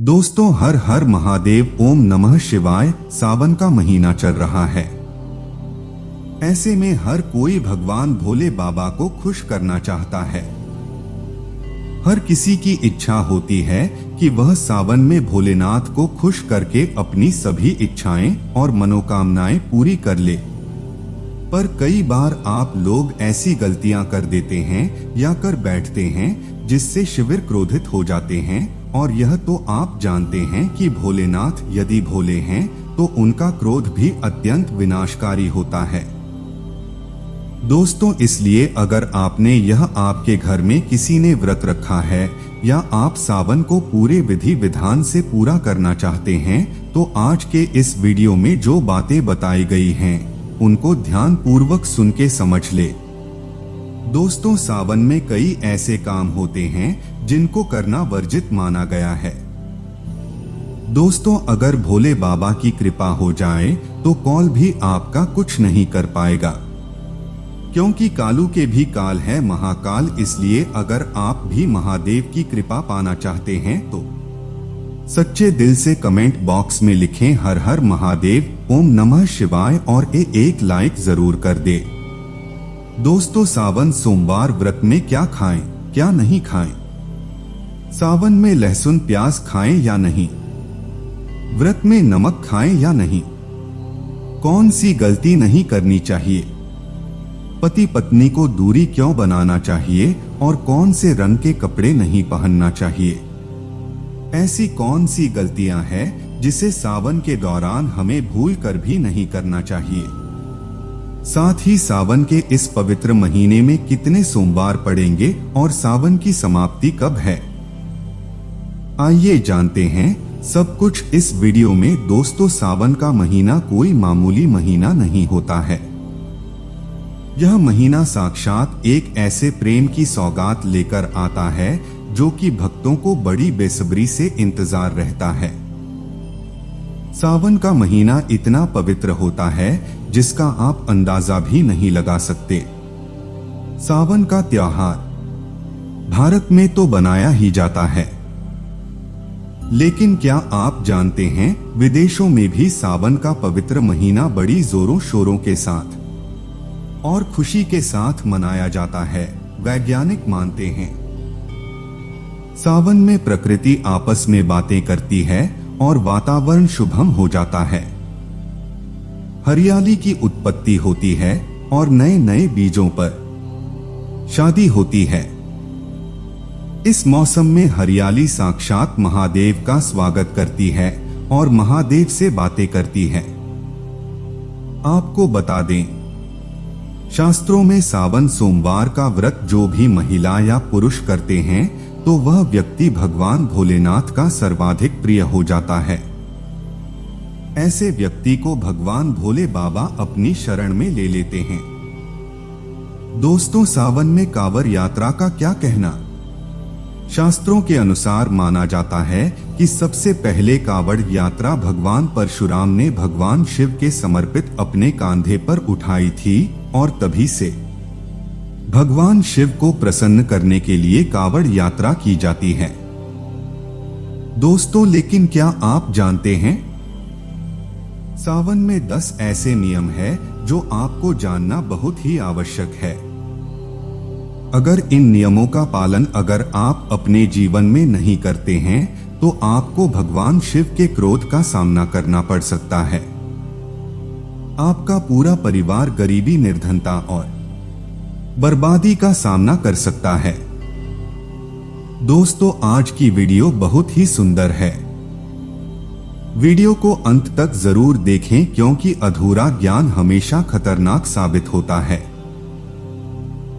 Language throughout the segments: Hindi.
दोस्तों, हर हर महादेव, ओम नमः शिवाय। सावन का महीना चल रहा है। ऐसे में हर कोई भगवान भोले बाबा को खुश करना चाहता है। हर किसी की इच्छा होती है कि वह सावन में भोलेनाथ को खुश करके अपनी सभी इच्छाएं और मनोकामनाएं पूरी कर ले। पर कई बार आप लोग ऐसी गलतियां कर देते हैं या कर बैठते हैं जिससे शिविर क्रोधित हो जाते हैं, और यह तो आप जानते हैं कि भोलेनाथ यदि भोले हैं तो उनका क्रोध भी अत्यंत विनाशकारी होता है। दोस्तों, इसलिए अगर आपने यह आपके घर में किसी ने व्रत रखा है या आप सावन को पूरे विधि विधान से पूरा करना चाहते हैं, तो आज के इस वीडियो में जो बातें बताई गई हैं उनको ध्यान पूर्वक सुन के समझ ले। दोस्तों, सावन में कई ऐसे काम होते हैं जिनको करना वर्जित माना गया है। दोस्तों, अगर भोले बाबा की कृपा हो जाए तो कौन भी आपका कुछ नहीं कर पाएगा, क्योंकि कालू के भी काल है महाकाल। इसलिए अगर आप भी महादेव की कृपा पाना चाहते हैं तो सच्चे दिल से कमेंट बॉक्स में लिखें हर हर महादेव, ओम नमः शिवाय और एक लाइक जरूर कर दे। दोस्तों, सावन सोमवार व्रत में क्या खाएं, क्या नहीं खाएं? सावन में लहसुन प्याज खाएं या नहीं? व्रत में नमक खाएं या नहीं? कौन सी गलती नहीं करनी चाहिए? पति पत्नी को दूरी क्यों बनाना चाहिए और कौन से रंग के कपड़े नहीं पहनना चाहिए? ऐसी कौन सी गलतियां हैं जिसे सावन के दौरान हमें भूल कर भी नहीं करना चाहिए? साथ ही सावन के इस पवित्र महीने में कितने सोमवार पड़ेंगे और सावन की समाप्ति कब है, आइए जानते हैं सब कुछ इस वीडियो में। दोस्तों, सावन का महीना कोई मामूली महीना नहीं होता है। यह महीना साक्षात एक ऐसे प्रेम की सौगात लेकर आता है जो कि भक्तों को बड़ी बेसब्री से इंतजार रहता है। सावन का महीना इतना पवित्र होता है जिसका आप अंदाजा भी नहीं लगा सकते। सावन का त्योहार भारत में तो बनाया ही जाता है, लेकिन क्या आप जानते हैं विदेशों में भी सावन का पवित्र महीना बड़ी जोरों शोरों के साथ और खुशी के साथ मनाया जाता है। वैज्ञानिक मानते हैं सावन में प्रकृति आपस में बातें करती है और वातावरण शुभम हो जाता है। हरियाली की उत्पत्ति होती है और नए नए बीजों पर शादी होती है। इस मौसम में हरियाली साक्षात महादेव का स्वागत करती है और महादेव से बातें करती है। आपको बता दें, शास्त्रों में सावन सोमवार का व्रत जो भी महिला या पुरुष करते हैं तो वह व्यक्ति भगवान भोलेनाथ का सर्वाधिक प्रिय हो जाता है। ऐसे व्यक्ति को भगवान भोले बाबा अपनी शरण में ले लेते हैं। दोस्तों, सावन में कांवड़ यात्रा का क्या कहना? शास्त्रों के अनुसार माना जाता है कि सबसे पहले कांवड़ यात्रा भगवान परशुराम ने भगवान शिव के समर्पित अपने कांधे पर उठाई थी और तभी से भगवान शिव को प्रसन्न करने के लिए कांवड़ यात्रा की जाती है। दोस्तों, लेकिन क्या आप जानते हैं सावन में 10 ऐसे नियम हैं जो आपको जानना बहुत ही आवश्यक है। अगर इन नियमों का पालन अगर आप अपने जीवन में नहीं करते हैं तो आपको भगवान शिव के क्रोध का सामना करना पड़ सकता है। आपका पूरा परिवार गरीबी, निर्धनता और बर्बादी का सामना कर सकता है। दोस्तों, आज की वीडियो बहुत ही सुंदर है। वीडियो को अंत तक जरूर देखें क्योंकि अधूरा ज्ञान हमेशा खतरनाक साबित होता है।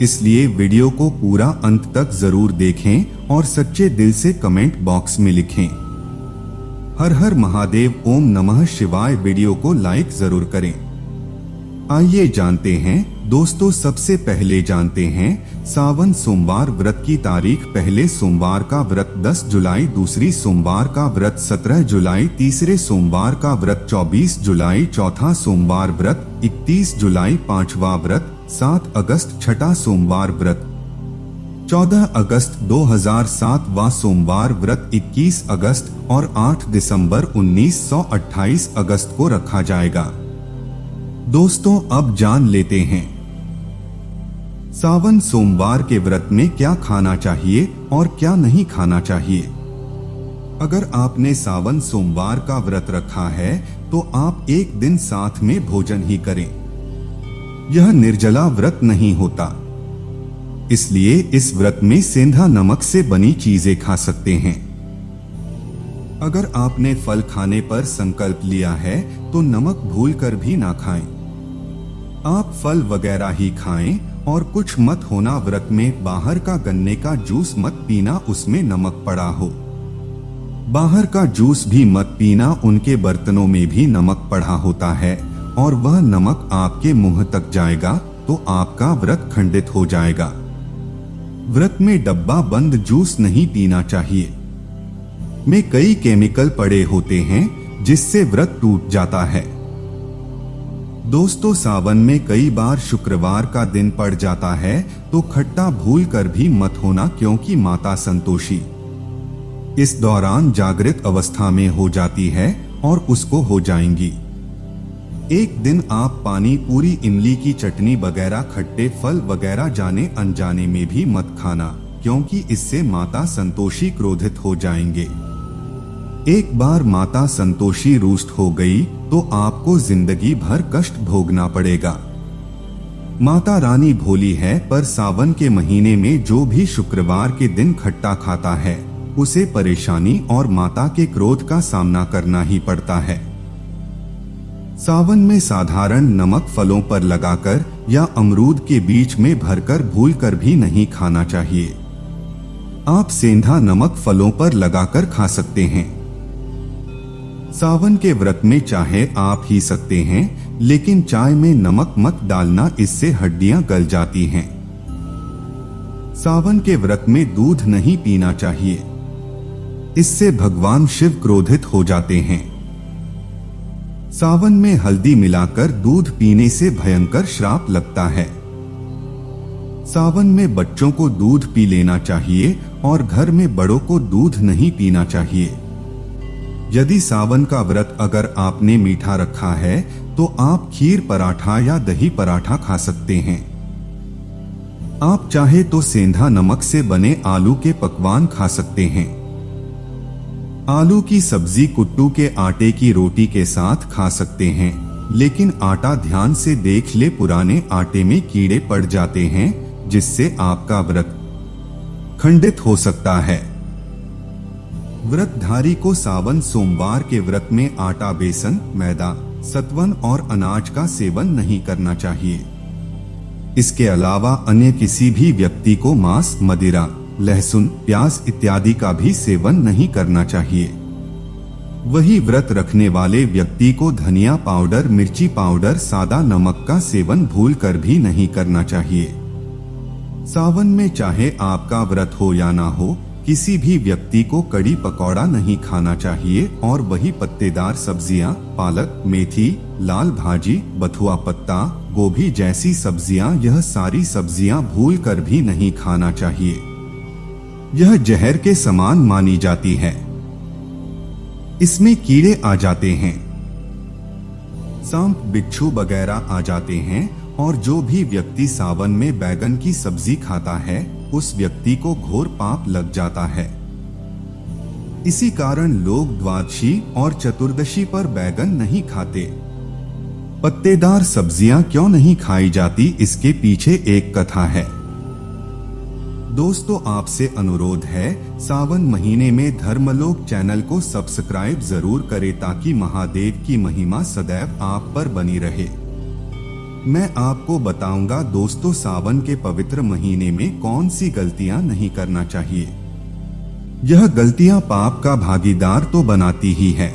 इसलिए वीडियो को पूरा अंत तक जरूर देखें और सच्चे दिल से कमेंट बॉक्स में लिखें हर हर महादेव, ओम नमः शिवाय। वीडियो को लाइक जरूर करें। आइए जानते हैं दोस्तों, सबसे पहले जानते हैं सावन सोमवार व्रत की तारीख। पहले सोमवार का व्रत 10 जुलाई, दूसरी सोमवार का व्रत 17 जुलाई, तीसरे सोमवार का व्रत 24 जुलाई, चौथा सोमवार व्रत 31 जुलाई, पांचवा व्रत 7 अगस्त, छठा सोमवार व्रत 14 अगस्त 2007 व सोमवार व्रत 21 अगस्त और 8 दिसंबर 1928 अगस्त को रखा जाएगा। दोस्तों, अब जान लेते हैं सावन सोमवार के व्रत में क्या खाना चाहिए और क्या नहीं खाना चाहिए। अगर आपने सावन सोमवार का व्रत रखा है तो आप एक दिन साथ में भोजन ही करें। यह निर्जला व्रत नहीं होता, इसलिए इस व्रत में सेंधा नमक से बनी चीजें खा सकते हैं। अगर आपने फल खाने पर संकल्प लिया है तो नमक भूलकर भी ना खाएं। आप फल वगैरह ही खाएं और कुछ मत होना व्रत में बाहर का गन्ने का जूस मत पीना, उसमें नमक पड़ा हो। बाहर का जूस भी मत पीना, उनके बर्तनों में भी नमक पड़ा होता है और वह नमक आपके मुंह तक जाएगा तो आपका व्रत खंडित हो जाएगा। व्रत में डब्बा बंद जूस नहीं पीना चाहिए, में कई केमिकल पड़े होते हैं जिससे व्रत टूट जाता है। दोस्तों, सावन में कई बार शुक्रवार का दिन पड़ जाता है तो खट्टा भूल कर भी मत होना, क्योंकि माता संतोषी इस दौरान जागृत अवस्था में हो जाती है और उसको हो जाएंगी। एक दिन आप पानी पूरी, इमली की चटनी वगैरह, खट्टे फल वगैरह जाने अनजाने में भी मत खाना, क्योंकि इससे माता संतोषी क्रोधित हो जाएंगे। एक बार माता संतोषी रुष्ट हो गई तो आपको जिंदगी भर कष्ट भोगना पड़ेगा। माता रानी भोली है, पर सावन के महीने में जो भी शुक्रवार के दिन खट्टा खाता है उसे परेशानी और माता के क्रोध का सामना करना ही पड़ता है। सावन में साधारण नमक फलों पर लगाकर या अमरूद के बीच में भरकर भूलकर भी नहीं खाना चाहिए। आप सेंधा नमक फलों पर लगाकर खा सकते हैं। सावन के व्रत में चाहे आप ही सकते हैं, लेकिन चाय में नमक मत डालना, इससे हड्डियां गल जाती हैं। सावन के व्रत में दूध नहीं पीना चाहिए, इससे भगवान शिव क्रोधित हो जाते हैं। सावन में हल्दी मिलाकर दूध पीने से भयंकर श्राप लगता है। सावन में बच्चों को दूध पी लेना चाहिए और घर में बड़ों को दूध नहीं पीना चाहिए। यदि सावन का व्रत अगर आपने मीठा रखा है तो आप खीर पराठा या दही पराठा खा सकते हैं। आप चाहे तो सेंधा नमक से बने आलू के पकवान खा सकते हैं। आलू की सब्जी कुट्टू के आटे की रोटी के साथ खा सकते हैं, लेकिन आटा ध्यान से देख ले, पुराने आटे में कीड़े पड़ जाते हैं जिससे आपका व्रत खंडित हो सकता है। व्रतधारी को सावन सोमवार के व्रत में आटा, बेसन, मैदा, सत्वन और अनाज का सेवन नहीं करना चाहिए। इसके अलावा अन्य किसी भी व्यक्ति को मांस, मदिरा, लहसुन, प्याज इत्यादि का भी सेवन नहीं करना चाहिए। वही व्रत रखने वाले व्यक्ति को धनिया पाउडर, मिर्ची पाउडर, सादा नमक का सेवन भूलकर भी नहीं करना चाहिए। सावन में चाहे आपका व्रत हो या ना हो, किसी भी व्यक्ति को कड़ी पकौड़ा नहीं खाना चाहिए और वही पत्तेदार सब्जियां, पालक, मेथी, लाल भाजी, बथुआ पत्ता, गोभी जैसी सब्जियां, यह सारी सब्जियां भूलकर भी नहीं खाना चाहिए। यह जहर के समान मानी जाती है। इसमें कीड़े आ जाते हैं, सांप, बिच्छू वगैरह आ जाते हैं और जो भी व्यक्ति सावन में बैगन की सब्जी खाता है उस व्यक्ति को घोर पाप लग जाता है। इसी कारण लोग द्वादशी और चतुर्दशी पर बैगन नहीं खाते। पत्तेदार सब्जियां क्यों नहीं खाई जाती, इसके पीछे एक कथा है। दोस्तों, आपसे अनुरोध है, सावन महीने में धर्मलोक चैनल को सब्सक्राइब जरूर करें ताकि महादेव की महिमा सदैव आप पर बनी रहे। मैं आपको बताऊंगा दोस्तों, सावन के पवित्र महीने में कौन सी गलतियां नहीं करना चाहिए। यह गलतियां पाप का भागीदार तो बनाती ही है,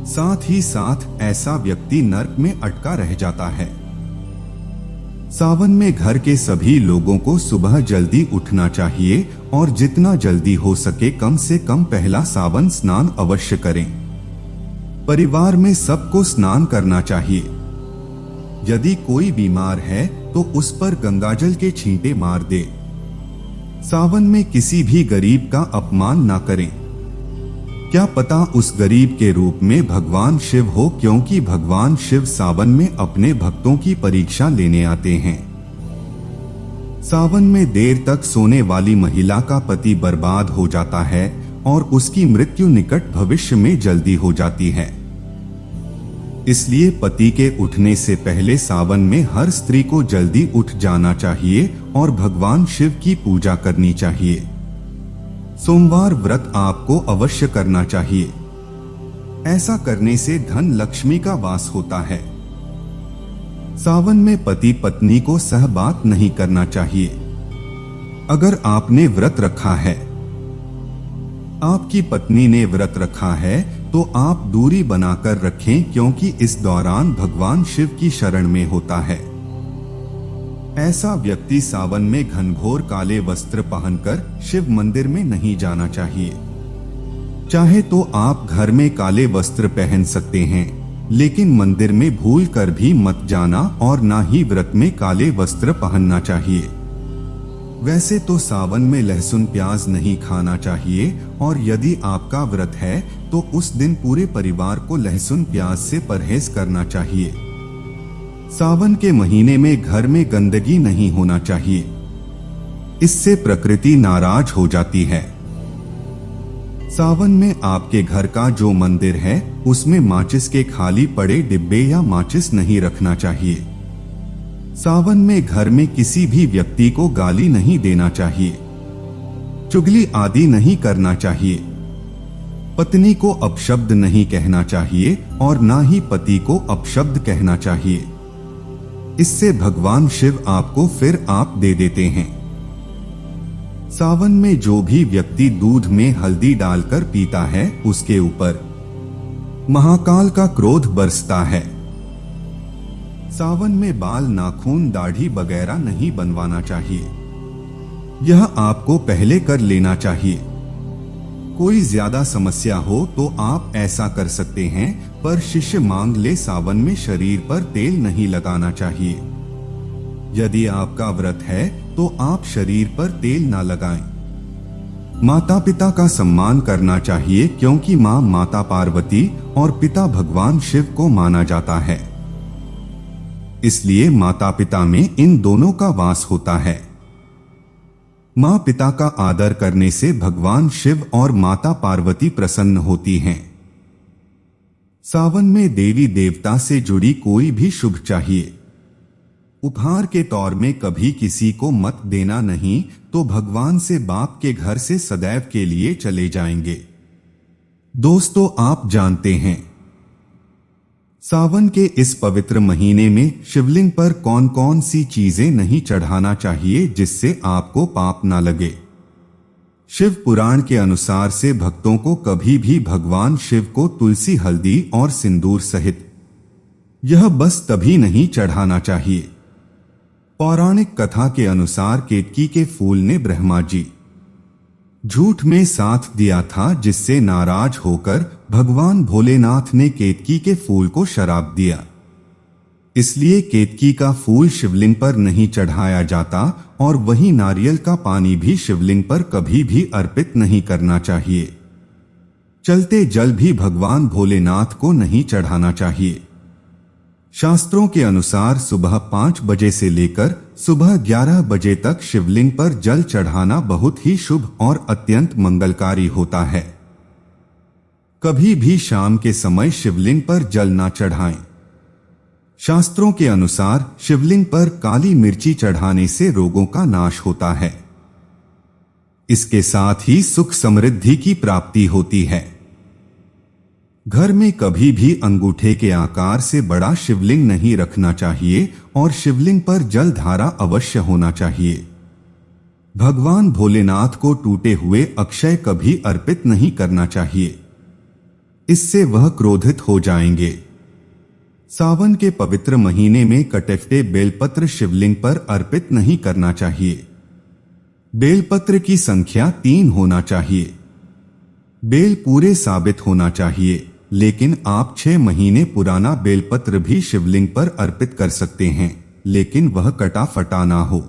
साथ ही साथ ऐसा व्यक्ति नरक में अटका रह जाता है। सावन में घर के सभी लोगों को सुबह जल्दी उठना चाहिए और जितना जल्दी हो सके कम से कम पहला सावन स्नान अवश्य करें। परिवार में सबको स्नान करना चाहिए। यदि कोई बीमार है तो उस पर गंगाजल के छींटे मार दे। सावन में किसी भी गरीब का अपमान ना करें। क्या पता उस गरीब के रूप में भगवान शिव हो, क्योंकि भगवान शिव सावन में अपने भक्तों की परीक्षा लेने आते हैं। सावन में देर तक सोने वाली महिला का पति बर्बाद हो जाता है और उसकी मृत्यु निकट भविष्य में जल्दी हो जाती है। इसलिए पति के उठने से पहले सावन में हर स्त्री को जल्दी उठ जाना चाहिए और भगवान शिव की पूजा करनी चाहिए। सोमवार व्रत आपको अवश्य करना चाहिए। ऐसा करने से धन लक्ष्मी का वास होता है। सावन में पति पत्नी को सहबात नहीं करना चाहिए। अगर आपने व्रत रखा है, आपकी पत्नी ने व्रत रखा है, तो आप दूरी बनाकर रखें, क्योंकि इस दौरान भगवान शिव की शरण में होता है। ऐसा व्यक्ति सावन में घनघोर काले वस्त्र पहनकर शिव मंदिर में नहीं जाना चाहिए। चाहे तो आप घर में काले वस्त्र पहन सकते हैं, लेकिन मंदिर में भूल कर भी मत जाना और ना ही व्रत में काले वस्त्र पहनना चाहिए। वैसे तो सावन में लहसुन प्याज नहीं खाना चाहिए, और यदि आपका व्रत है तो उस दिन पूरे परिवार को लहसुन प्याज से परहेज करना चाहिए। सावन के महीने में घर में गंदगी नहीं होना चाहिए, इससे प्रकृति नाराज हो जाती है। सावन में आपके घर का जो मंदिर है उसमें माचिस के खाली पड़े डिब्बे या माचिस नहीं रखना चाहिए। सावन में घर में किसी भी व्यक्ति को गाली नहीं देना चाहिए, चुगली आदि नहीं करना चाहिए। पत्नी को अपशब्द नहीं कहना चाहिए और ना ही पति को अपशब्द कहना चाहिए। इससे भगवान शिव आपको फिर आप दे देते हैं। सावन में जो भी व्यक्ति दूध में हल्दी डालकर पीता है उसके ऊपर महाकाल का क्रोध बरसता है। सावन में बाल, नाखून, दाढ़ी वगैरह नहीं बनवाना चाहिए। यह आपको पहले कर लेना चाहिए। कोई ज्यादा समस्या हो तो आप ऐसा कर सकते हैं, पर शिष्य मांग ले सावन में शरीर पर तेल नहीं लगाना चाहिए। यदि आपका व्रत है तो आप शरीर पर तेल ना लगाएं। माता पिता का सम्मान करना चाहिए, क्योंकि माँ माता पार्वती और पिता भगवान शिव को माना जाता है। इसलिए माता पिता में इन दोनों का वास होता है। माँ पिता का आदर करने से भगवान शिव और माता पार्वती प्रसन्न होती हैं। सावन में देवी देवता से जुड़ी कोई भी शुभ चाहिए। उपहार के तौर में कभी किसी को मत देना, नहीं तो भगवान से बाप के घर से सदैव के लिए चले जाएंगे। दोस्तों, आप जानते हैं सावन के इस पवित्र महीने में शिवलिंग पर कौन कौन सी चीजें नहीं चढ़ाना चाहिए जिससे आपको पाप ना लगे। शिव पुराण के अनुसार से भक्तों को कभी भी भगवान शिव को तुलसी, हल्दी और सिंदूर सहित यह बस तभी नहीं चढ़ाना चाहिए। पौराणिक कथा के अनुसार केतकी के फूल ने ब्रह्मा जी झूठ में साथ दिया था, जिससे नाराज होकर भगवान भोलेनाथ ने केतकी के फूल को शराप दिया। इसलिए केतकी का फूल शिवलिंग पर नहीं चढ़ाया जाता, और वहीं नारियल का पानी भी शिवलिंग पर कभी भी अर्पित नहीं करना चाहिए। चलते जल भी भगवान भोलेनाथ को नहीं चढ़ाना चाहिए। शास्त्रों के अनुसार सुबह 5 बजे से लेकर सुबह 11 बजे तक शिवलिंग पर जल चढ़ाना बहुत ही शुभ और अत्यंत मंगलकारी होता है। कभी भी शाम के समय शिवलिंग पर जल ना चढ़ाएं। शास्त्रों के अनुसार शिवलिंग पर काली मिर्ची चढ़ाने से रोगों का नाश होता है। इसके साथ ही सुख समृद्धि की प्राप्ति होती है। घर में कभी भी अंगूठे के आकार से बड़ा शिवलिंग नहीं रखना चाहिए और शिवलिंग पर जल धारा अवश्य होना चाहिए। भगवान भोलेनाथ को टूटे हुए अक्षय कभी अर्पित नहीं करना चाहिए, इससे वह क्रोधित हो जाएंगे। सावन के पवित्र महीने में कटे बेलपत्र शिवलिंग पर अर्पित नहीं करना चाहिए। बेलपत्र की संख्या 3 होना चाहिए। बेल पूरे साबित होना चाहिए, लेकिन आप 6 महीने पुराना बेलपत्र भी शिवलिंग पर अर्पित कर सकते हैं, लेकिन वह कटा फटा ना हो।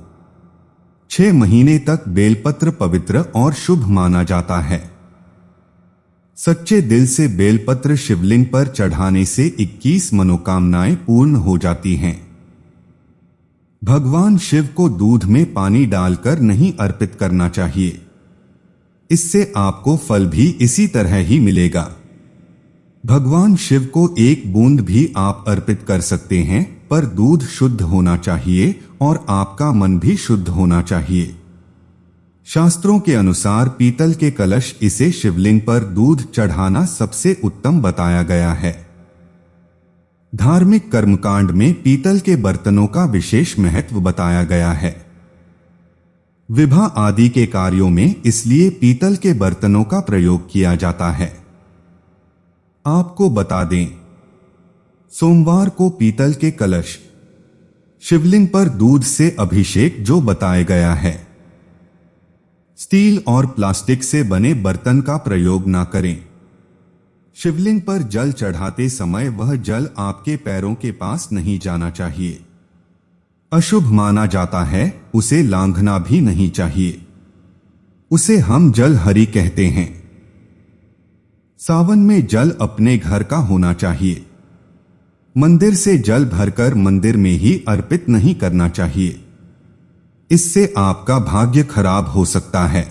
6 महीने तक बेलपत्र पवित्र और शुभ माना जाता है। सच्चे दिल से बेलपत्र शिवलिंग पर चढ़ाने से 21 मनोकामनाएं पूर्ण हो जाती हैं। भगवान शिव को दूध में पानी डालकर नहीं अर्पित करना चाहिए, इससे आपको फल भी इसी तरह ही मिलेगा। भगवान शिव को एक बूंद भी आप अर्पित कर सकते हैं, पर दूध शुद्ध होना चाहिए और आपका मन भी शुद्ध होना चाहिए। शास्त्रों के अनुसार पीतल के कलश इसे शिवलिंग पर दूध चढ़ाना सबसे उत्तम बताया गया है। धार्मिक कर्मकांड में पीतल के बर्तनों का विशेष महत्व बताया गया है। विवाह आदि के कार्यों में इसलिए पीतल के बर्तनों का प्रयोग किया जाता है। आपको बता दें, सोमवार को पीतल के कलश, शिवलिंग पर दूध से अभिषेक जो बताया गया है। स्टील और प्लास्टिक से बने बर्तन का प्रयोग ना करें। शिवलिंग पर जल चढ़ाते समय वह जल आपके पैरों के पास नहीं जाना चाहिए, अशुभ माना जाता है। उसे लांघना भी नहीं चाहिए, उसे हम जल हरि कहते हैं। सावन में जल अपने घर का होना चाहिए। मंदिर से जल भरकर मंदिर में ही अर्पित नहीं करना चाहिए, इससे आपका भाग्य खराब हो सकता है।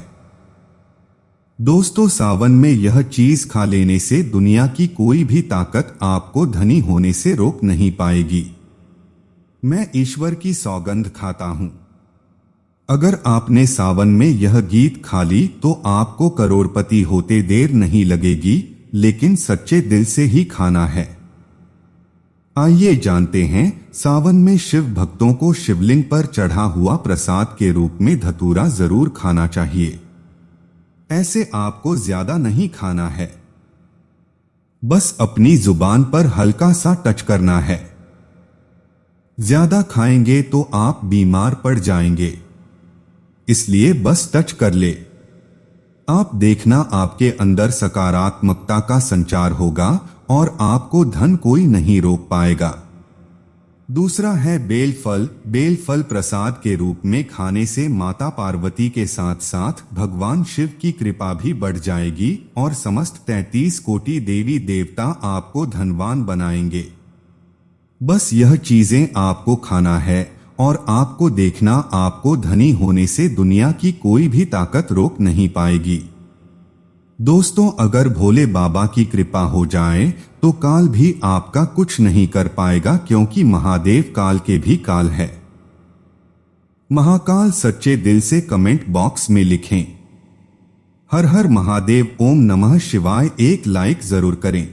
दोस्तों, सावन में यह चीज खा लेने से दुनिया की कोई भी ताकत आपको धनी होने से रोक नहीं पाएगी। मैं ईश्वर की सौगंध खाता हूं, अगर आपने सावन में यह गीत खा ली तो आपको करोड़पति होते देर नहीं लगेगी, लेकिन सच्चे दिल से ही खाना है। आइए जानते हैं, सावन में शिव भक्तों को शिवलिंग पर चढ़ा हुआ प्रसाद के रूप में धतूरा जरूर खाना चाहिए। ऐसे आपको ज्यादा नहीं खाना है, बस अपनी जुबान पर हल्का सा टच करना है। ज्यादा खाएंगे तो आप बीमार पड़ जाएंगे, इसलिए बस टच कर ले। आप देखना, आपके अंदर सकारात्मकता का संचार होगा और आपको धन कोई नहीं रोक पाएगा। दूसरा है बेलफल। बेलफल प्रसाद के रूप में खाने से माता पार्वती के साथ साथ भगवान शिव की कृपा भी बढ़ जाएगी और समस्त 33 कोटि देवी देवता आपको धनवान बनाएंगे। बस यह चीजें आपको खाना है और आपको देखना, आपको धनी होने से दुनिया की कोई भी ताकत रोक नहीं पाएगी। दोस्तों, अगर भोले बाबा की कृपा हो जाए तो काल भी आपका कुछ नहीं कर पाएगा, क्योंकि महादेव काल के भी काल है। महाकाल सच्चे दिल से कमेंट बॉक्स में लिखें। हर हर महादेव, ओम नमः शिवाय, एक लाइक जरूर करें।